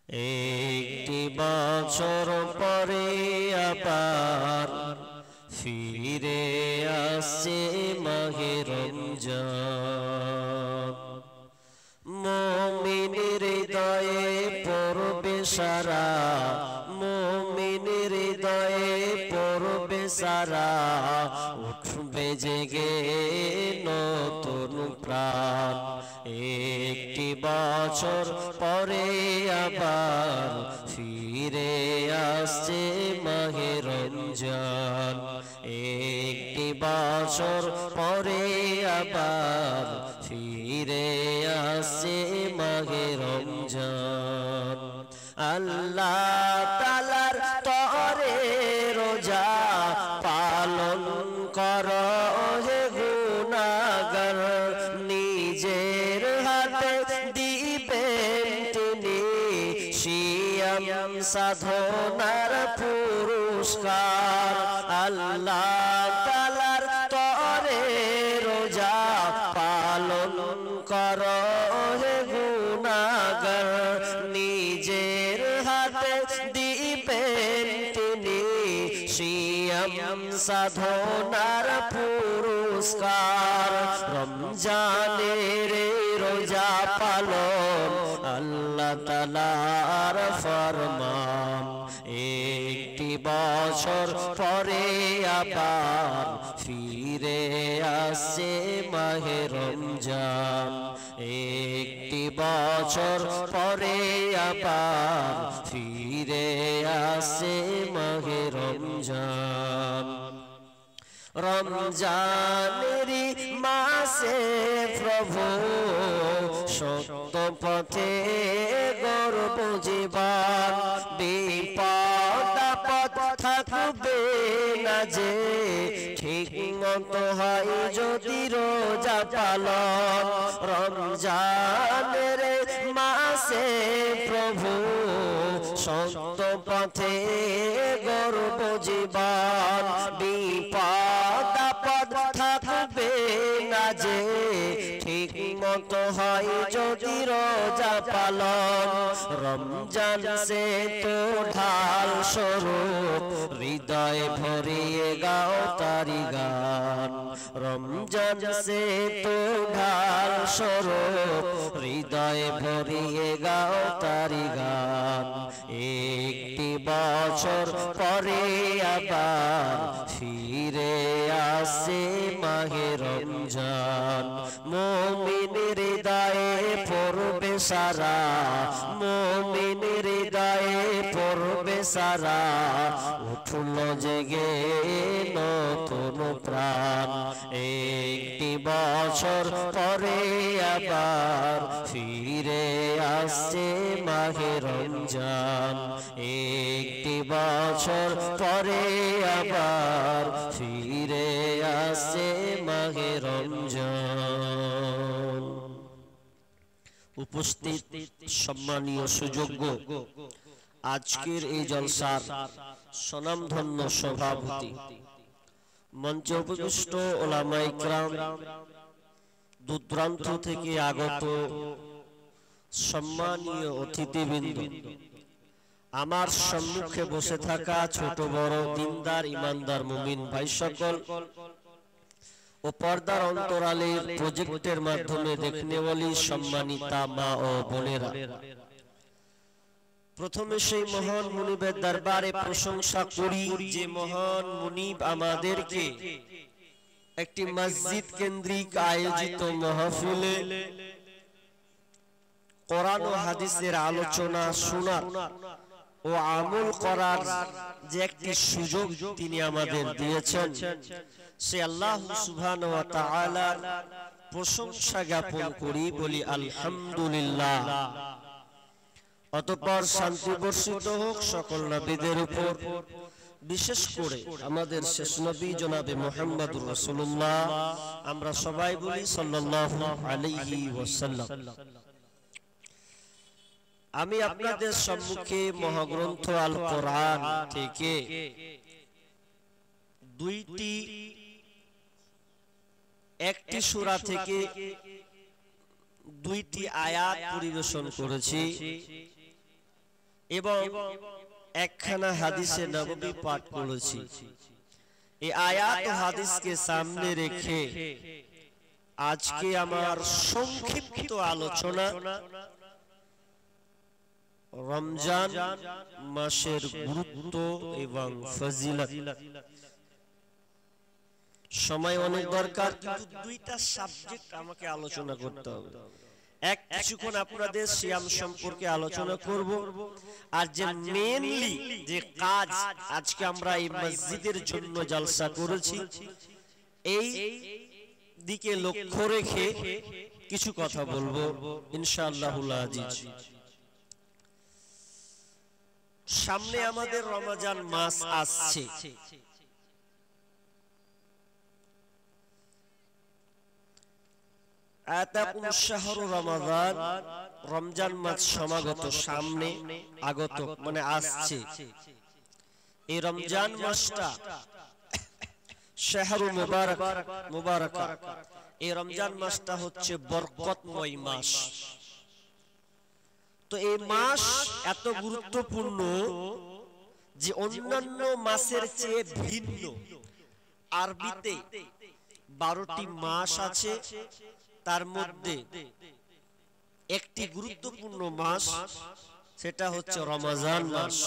একটি বছর পরে আবার ফিরে আসছে মাহে রমজান। মুমিনের হৃদয়ে পড়বে সারা, মুমিনের হৃদয়ে পড়বে সারা, উঠবে জেগে নতুন প্রাণ। একটি বছর পরে আবার ফিরে আসছে মাহে রমজান। একটি বছর পরে আবার ফিরে আসছে মাহে রমজান। আল্লাহ তাআলার তরে রোজা পালন করো হে গুনাহগার, নিজের হাতে দিবেন তিনি সিয়াম সাধনার পুরস্কার। আল্লাহ তাআলার তরে রোজা পালন করো হে গুনাহগার, নিজের হাতে দিবেন তিনি সিয়াম সাধনার পুরস্কার। রমজানের রোজা পালন আল্লাহ তাআলার ফরমান। একটি বছর পরে আবার ফিরে আসছে মাহে রমজান। একটি বছর পরে আবার ফিরে আসছে মাহে রমজান। রমজানেরই মাসে প্রভু সত্য পথে গর্ব জীবন, বিপদ আপদ থাকবে না যে ঠিক মতো হয় যদি রোজা পালন। রমজানের মাসে প্রভু সত্য পথে গর্ব জীবন, বিপদ আপদ থাকবে না যে ঠিক মতো হয় যদি রোজা পালন। রমজান সে তো ঢাল স্বরূপ হৃদয় ভরিয়ে গাও তারি গান। রমজান সে তো ঢাল স্বরূপ হৃদয় ভরিয়ে গাও তারি গান। একটি বছর পরে আবার ফিরে আসছে মাহে রমজান। মুমিনের হৃদয়ে পড়বে সারা, মুমিনের হৃদয়ে পড়বে সারা, উঠল জেগে নতুন প্রাণ। একটি বছর পরে আবার ফিরে আসছে মাহে রমজান। একটি বছর পরে আবার ফিরে আসছে মাহে রমজান। উপস্থিত সম্মানীয় সুযোগ্য আজকের এই জলসার স্বনামধন্য সভাপতি, মঞ্চে উপবিষ্ট ওলামায়ে কেরাম, দূরদূরান্ত থেকে আগত সম্মানীয় অতিথিবৃন্দ, আমার সম্মুখে বসে থাকা ছোট বড় দিনদার ইমানদার মুমিন ভাই সকল ও পর্দার অন্তরালের প্রজেক্টের মাধ্যমে দেখনেওয়ালি সম্মানিতা মা ও বোনেরা, প্রথমে সেই মহান মুনিবের দরবারে প্রশংসা করি যে মহান মুনিব আমাদেরকে একটি মসজিদ কেন্দ্রিক আয়োজিত মাহফিলে কোরআন ও হাদিসের আলোচনা শোনার ও আমল করার যে একটি সুযোগ তিনি আমাদের দিয়েছেন, সে আল্লাহ সুবহানাহু ওয়া তাআলার প্রশংসা জ্ঞাপন করি, বলি আলহামদুলিল্লাহ। অতঃপর শান্তি বর্ষিত হোক সকল নবীদের উপর, বিশেষ করে আমাদের শেষ নবী জনাবে মুহাম্মদুর রাসূলুল্লাহ, আমরা সবাই বলি সাল্লাল্লাহু আলাইহি ওয়াসাল্লাম। আমি আপনাদের সম্মুখে মহাগ্রন্থ আল কোরআন থেকে দুইটি একটি সূরা থেকে দুইটি আয়াত পরিবেশন করেছি। এবং একখানা হাদিসে নববী পাঠ করেছি। এই আয়াত ও হাদিসকে সামনে রেখে আজকে আমার সংক্ষিপ্ত আলোচনা রমজান মাসের গুরুত্ব এবং ফজিলত। সময় অনেক দরকার, কিন্তু দুইটা সাবজেক্ট আমাকে আলোচনা করতে হবে। এক কিছুক্ষণ আপনাদের সিয়াম সম্পর্কে আলোচনা করব, আর যে মেইনলি যে কাজ আজকে আমরা এই মসজিদের জন্য জলসা করেছি এই দিকে লক্ষ্য রেখে কিছু কথা বলবো ইনশাআল্লাহুল আজিজ। সামনে আমাদের রমজান মাস আসছে। আতাকুম শাহরু রমাদান, রমজান মাস সমাগত, সামনে আগত মানে আসছে। এই রমজান মাসটা শাহরু মুবারক, মুবারাকা, এই রমজান মাসটা হচ্ছে বরকতময় মাস। তো এই মাস এত গুরুত্বপূর্ণ যে অন্যান্য মাসের চেয়ে ভিন্ন। আরবিতে 12টি মাস আছে, তার মধ্যে একটি গুরুত্বপূর্ণ মাস, সেটা হচ্ছে রমজান মাস।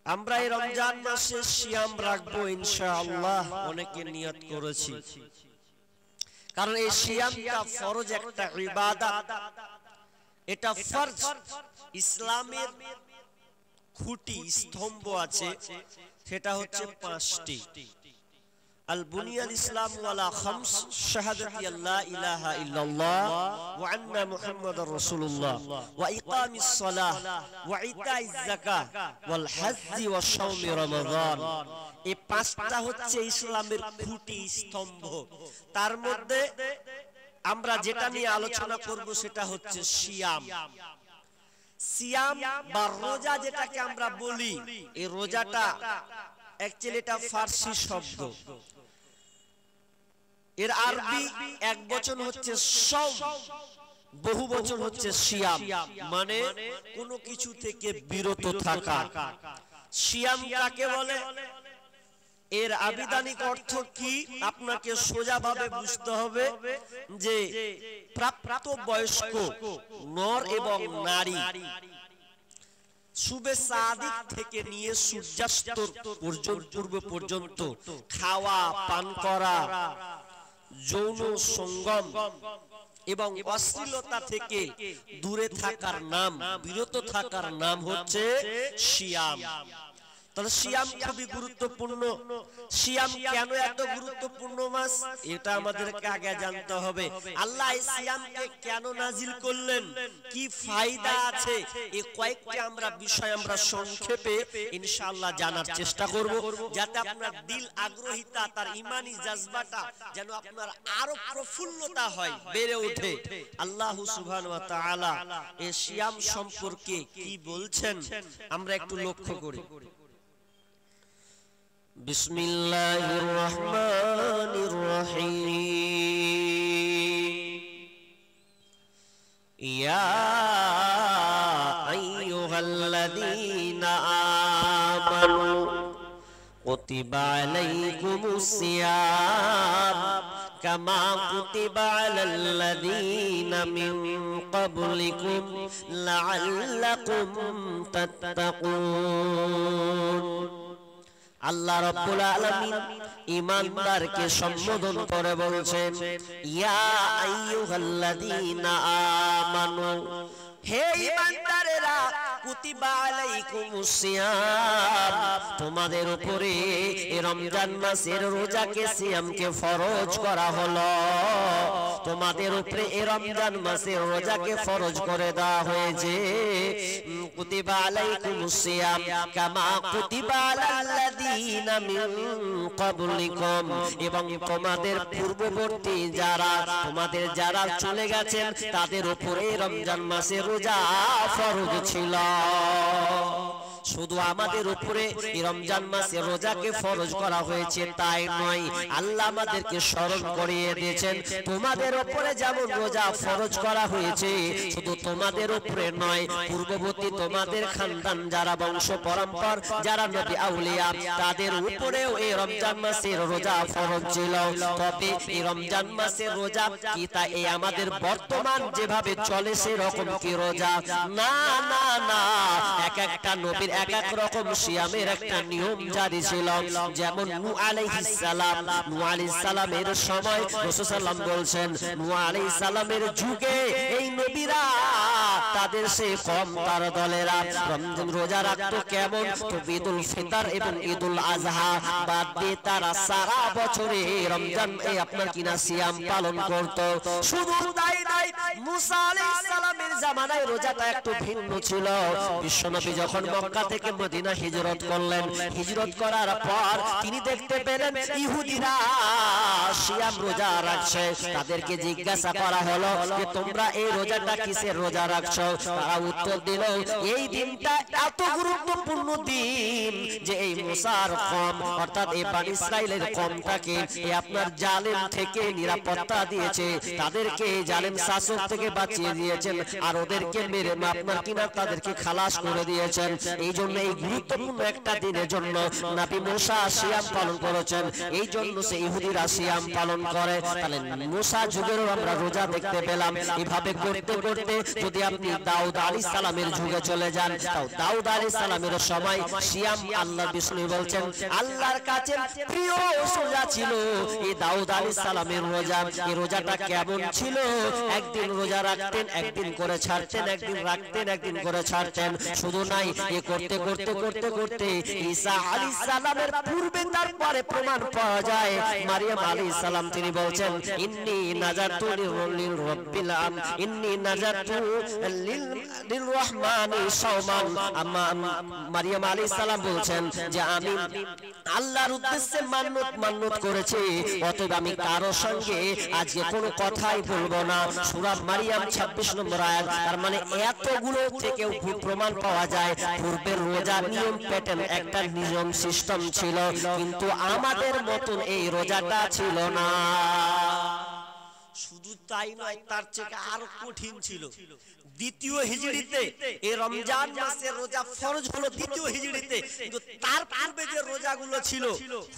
আমরা এই রমজান মাসে সিয়াম রাখবো ইনশাআল্লাহ, অনেকে নিয়ত করেছি। কারণ এই সিয়ামটা ফরজ একটা ইবাদত, এটা ফরজ। ইসলামের খুঁটি স্তম্ভ আছে, সেটা হচ্ছে 5টি। আল বুনিয়াল ইসলাম ওয়ালা খামস, শাহাদাতি আল্লা ইলাহা ইল্লাল্লাহ ওয়া আন্না মুহাম্মাদার রাসূলুল্লাহ ওয়া ইকামিস সালাহ ওয়া ইতাইজ যাকাহ ওয়াল হজ্জি ওয়া শাওমি রমাদান। এই 5টা হচ্ছে ইসলামের খুঁটি স্তম্ভ। তার মধ্যে আমরা যেটা নিয়ে আলোচনা করব সেটা হচ্ছে সিয়াম। সিয়াম বা রোজা যেটাকে আমরা বলি, এই রোজাটা অ্যাকচুয়ালি এটা ফার্সি শব্দ। এর আরবি এক বচন হচ্ছে সওম, বহু বচন হচ্ছে সিয়াম, মানে কোনো কিছু থেকে বিরত থাকা। সিয়াম কাকে বলে, এর আবিধানিক অর্থ কি আপনাকে সোজাভাবে বুঝতে হবে যে প্রাপ্ত বয়স্ক নর এবং নারী সুবে সাদিক থেকে নিয়ে সূর্যাস্ত পূর্ব পর্যন্ত খাওয়া পান করা, যৌন সঙ্গম এবং অশ্লীলতা থেকে দূরে থাকার নাম, বিরত থাকার নাম হচ্ছে সিয়াম। তাহলে সিয়াম খুবই গুরুত্বপূর্ণ। সিয়াম কেন এত গুরুত্বপূর্ণ মাস, এটা আমাদেরকে আগে জানতে হবে। আল্লাহ এই সিয়ামকে কেন নাজিল করলেন, কি ফায়দা আছে, এই কয়েকটি আমরা বিষয় আমরা সংক্ষেপে ইনশাআল্লাহ জানার চেষ্টা করব, যাতে আপনার দিল আগ্রহিতা, তার ঈমানি জজবাটা যেন আপনার আরো প্রফুল্লতা হয়, বেড়ে ওঠে। আল্লাহ সুবহানাহু ওয়া তাআলা এই সিয়াম সম্পর্কে কি বলছেন আমরা একটু লক্ষ্য করি। বিসমিল্লাহির রহমানির রহিম। ইয়া আইয়ুহাল্লাযীনা আমানু কুতিবা আলাইকুমুস সিয়াম কামা কুতিবা আলাল্লাযীনা মিন ক্বাবলিকুম লাআল্লাকুম তাত্তাকুন। আল্লাহ রাব্বুল আলামিন ঈমানদারকে সম্বোধন করে বলছেন, ইয়া আইয়ুহাল্লাযীনা আমানু, হে ঈমানদারেরা, কুতিবা আলাইকুমুস সিয়াম, তোমাদের উপরে এই রমজান মাসের রোজাকে, সিয়ামকে ফরজ করা হলো। তোমাদের উপরে এই রমজান মাসের রোজাকে ফরজ করে দেওয়া হয়েছে। কুতিবা আলাইকুমুস সিয়াম কামা কুতিবা আলাল্লাযীনা মিন ক্বাবলিকুম, এবং তোমাদের পূর্ববর্তী যারা, তোমাদের যারা চলে গেছেন তাদের উপরে রমজান মাসের রোজা ফরজ ছিল। শুধু আমাদের উপরে এই রমজান মাসে রোজাকে ফরজ করা হয়েছে তাই নয়, আল্লাহ আমাদেরকে স্মরণ করিয়ে দিয়েছেন তোমাদের উপরে যেমন রোজা ফরজ করা হয়েছে, শুধু তোমাদের উপরে নয়, পূর্ববর্তী তোমাদের খানদান যারা বংশ পরম্পর যারা নবী আউলিয়া তাদের উপরেও এই রমজান মাসের রোজা ফরজ ছিল। তবে এই রমজান মাসের রোজা কি তা এই আমাদের বর্তমান যেভাবে চলে সেরকম কি রোজা? না না না, এক একটা নবীর এক এক রকম সিয়ামের একটা নিয়ম জারি ছিল। যেমন নূহ আলাইহিস সালাম, নূহ আলাইহিস সালামের সময় রাসূল সাল্লাল্লাহু বলছেন নূহ আলাইহিস সালামের যুগে এই নবীরা তাদের সেই কম তার দলেরা রমজান রোজা রাখতো কেমন? তো ঈদুল ফিতর এবং ঈদুল আযহা বাদ দিয়ে তারা সারা বছরে রমজান এই আপনার কিনা সিয়াম পালন করত। শুধু তাই নয়, মুসা আলাইহিস সালামের জামানায় রোজাটা একটু ভিন্ন ছিল। বিশ্বনবী যখন মক্কা থেকে মদিনা হিজরত করলেন, হিজরত করার পর তিনি দেখতে পেলেন ইহুদিরা সিয়াম রোজা রাখছে। তাদেরকে জিজ্ঞাসা করা হলো যে তোমরা এই রোজাটা কিসের রোজা রাখছো? তারা উত্তর দিল এই দিনটা এত গুরুত্বপূর্ণ দিন যে এই মুসার কওম অর্থাৎ এই বনি ইসরাইলের কওমটাকে এই আপনার জালেম থেকে নিরাপত্তা দিয়েছে, তাদেরকে জালেম শাসক থেকে বাঁচিয়ে দিয়েছেন আর ওদেরকে মেরে আপনার কিনা তাদেরকে খালাস করে দিয়েছেন। এই জন্য এই গুরুত্বপূর্ণ একটা দিনের জন্য নবী মুসা সিয়াম পালন করেছেন, এই জন্য সে ইহুদিরা সিয়াম পালন করে। তাহলে মুসা যুগেরও আমরা রোজা দেখতে পেলাম। এভাবে করতে করতে যদি আপনি দাউদ আলাইহিস সালামের যুগে চলে যান, তাও দাউদ আলাইহিস সালামের সময় সিয়াম আল্লাহ বিষ্ণু বলছেন আল্লাহর কাছে প্রিয় রোজা ছিল এই দাউদ আলাইহিস সালামের রোজা। এই রোজাটা কেমন ছিল? একদিন রোজা রাখতেন, একদিন করে ছাড়তেন, একদিন রাখতেন, একদিন করে ছাড়তেন। শুধু নাই, এ করতে করতে করতে করতে ঈসা আলাইহিস সালামের পূর্বে তারপরে প্রমাণ পাওয়া যায় মারিয়াম আলাইহিস সালাম তিনি বলছেন ইন্নী নাজাতু লিল রাব্বিল ইন্নী নাজাতু লিল রহমানি সাওমান। মারিয়াম আলাইহিস সালাম বলছেন যে আমি আল্লাহর উদ্দেশ্যে মান্নত করেছি, অতএব আমি কারো সঙ্গে আজকে কোনো কথাই বলবো না। সূরা মারিয়াম 26 নম্বর আয়াত। তার মানে এতগুলো থেকে প্রমাণ পাওয়া যায় পূর্বের রোজার নিয়ম প্যাটার্ন একটা নিয়ম সিস্টেম ছিল, কিন্তু আমাদের মতন এই রোজাটা ছিল না। শুধু তাই নয়, তার চেয়ে আরো কঠিন ছিল। দ্বিতীয় হিজরিতে এই রমজান মাসের রোজা ফরজ হলো দ্বিতীয় হিজরিতে, কিন্তু তার পূর্বে যে রোজাগুলো ছিল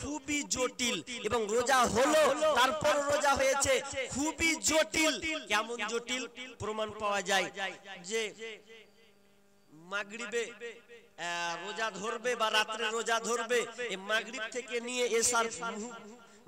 খুবই জটিল এবং রোজা হলো তারপর রোজা হয়েছে খুবই জটিল। কেমন জটিল? প্রমাণ পাওয়া যায় যে মাগরিবে রোজা ধরবে বা রাত্রে রোজা ধরবে, এই মাগরিব থেকে নিয়ে এশার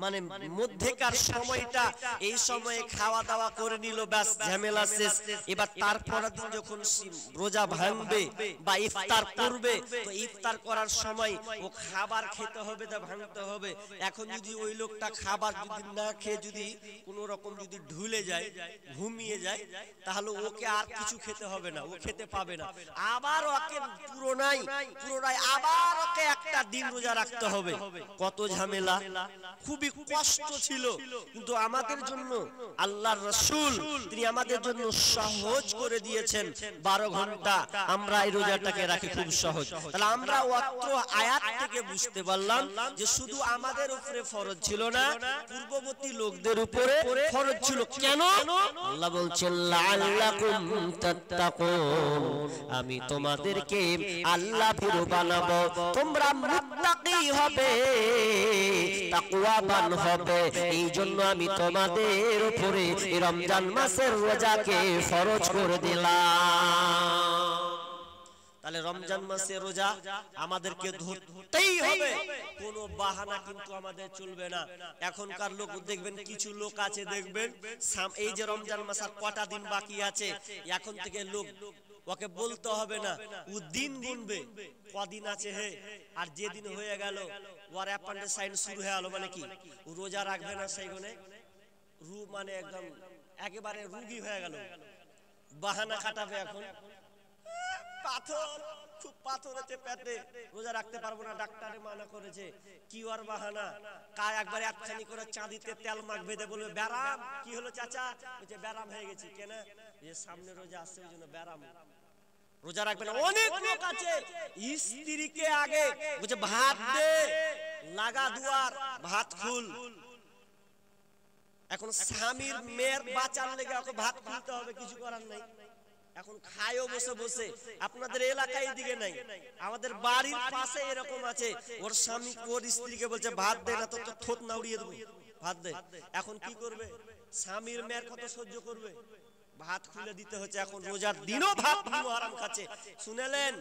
মানে মধ্যেকার সময়টা এই সময়ে খাওয়া দাওয়া করে নিল, ব্যাস ঝামেলা শেষ। এবার তারপর দিন যখন রোজা ভাঙবে বা ইফতার করবে, তো ইফতার করার সময় ও খাবার খেতে হবে, তা ভাঙতে হবে। এখন যদি ওই লোকটা খাবার যদি না খেয়ে যদি কোনো রকম যদি ঢুলে যায়, ঘুমিয়ে যায়, তাহলে ওকে আর কিছু খেতে হবে না, ও খেতে পাবে না। আবার ওকে পুরোনাই আবার ওকে একটা দিন রোজা রাখতে হবে। কত ঝামেলা, খুবই কষ্ট ছিল। কিন্তু আমাদের জন্য আল্লাহর রাসূল তিনি আমাদের জন্য সহজ করে দিয়েছেন। 12 ঘন্টা আমরা এই রোজাটাকে রাখি খুব সহজ। তাহলে আমরা অত্র আয়াত থেকে বুঝতে পারলাম যে শুধু আমাদের উপরে ফরজ ছিল না, পূর্ববর্তী লোকদের উপরে ফরজ ছিল। কেন? আল্লাহ বলছেন লাআল্লাকুম তাত্তাকুন, আমি তোমাদেরকে আল্লাহ ভীরু বানাবো, তোমরা মুত্তাকি হবে, তাকওয়াবান হবে। এই জন্য আমি তোমাদের উপরে রমজান মাসের রোজাকে ফরজ করে দিলাম। তাহলে রমজান মাসে রোজা আমাদেরকে ধরতেই হবে, কোনো বাহানা কিন্তু আমাদের চলবে না। এখনকার লোক দেখবেন, কিছু লোক আছে দেখবেন এই যে রমজান মাস আর কটা দিন বাকি আছে, এখন থেকে লোক ওকে বলতে হবে না, ও দিন গুনবে কদিন আছে হে, আর যেদিন হয়ে গেল ওর অ্যাপেন্ডিসাইটিস শুরু হয়ে গেল, মানে কি ও রোজা রাখবে না, সেই গুণে মানে একদম একেবারে রোগী হয়ে গেল, বাহানা কাটাবে। এখন পাথর, খুব পাথর আছে পেটে, রোজা রাখতে পারবো না, ডাক্তারে মানা করেছে, কি আর বাহানা। কায় একবারে একখানি করে চাঁদিতে তেল মাখ বেঁধে বলবে ব্যারাম। কি হলো চাচা? বলছে ব্যারাম হয়ে গেছি। কেন? যে সামনে রোজা আসছে ওই জন্য ব্যারাম। রোজা রাখবে না। অনেক লোক আছে স্ত্রীকে আগে বলছে ভাত দে, লাগা দুয়ার, ভাত খুল। এখন স্বামীর মেয়ের বাঁচার লেগে ওকে ভাত খুলতে হবে, কিছু করার নাই। এখন খায়ও বসে বসে। আপনাদের এলাকায় এদিকে নাই, আমাদের বাড়ির পাশে এরকম আছে, ওর স্বামী ওর স্ত্রীকে বলছে ভাত দে না তো থোত না উড়িয়ে দেবো, ভাত দে। এখন কি করবে? স্বামীর মেয়ের কত সহ্য করবে? ভাত খুলে দিতে হচ্ছে। এখন রোজার দিনও ভাত হারাম খাচ্ছে, শুনেলেন?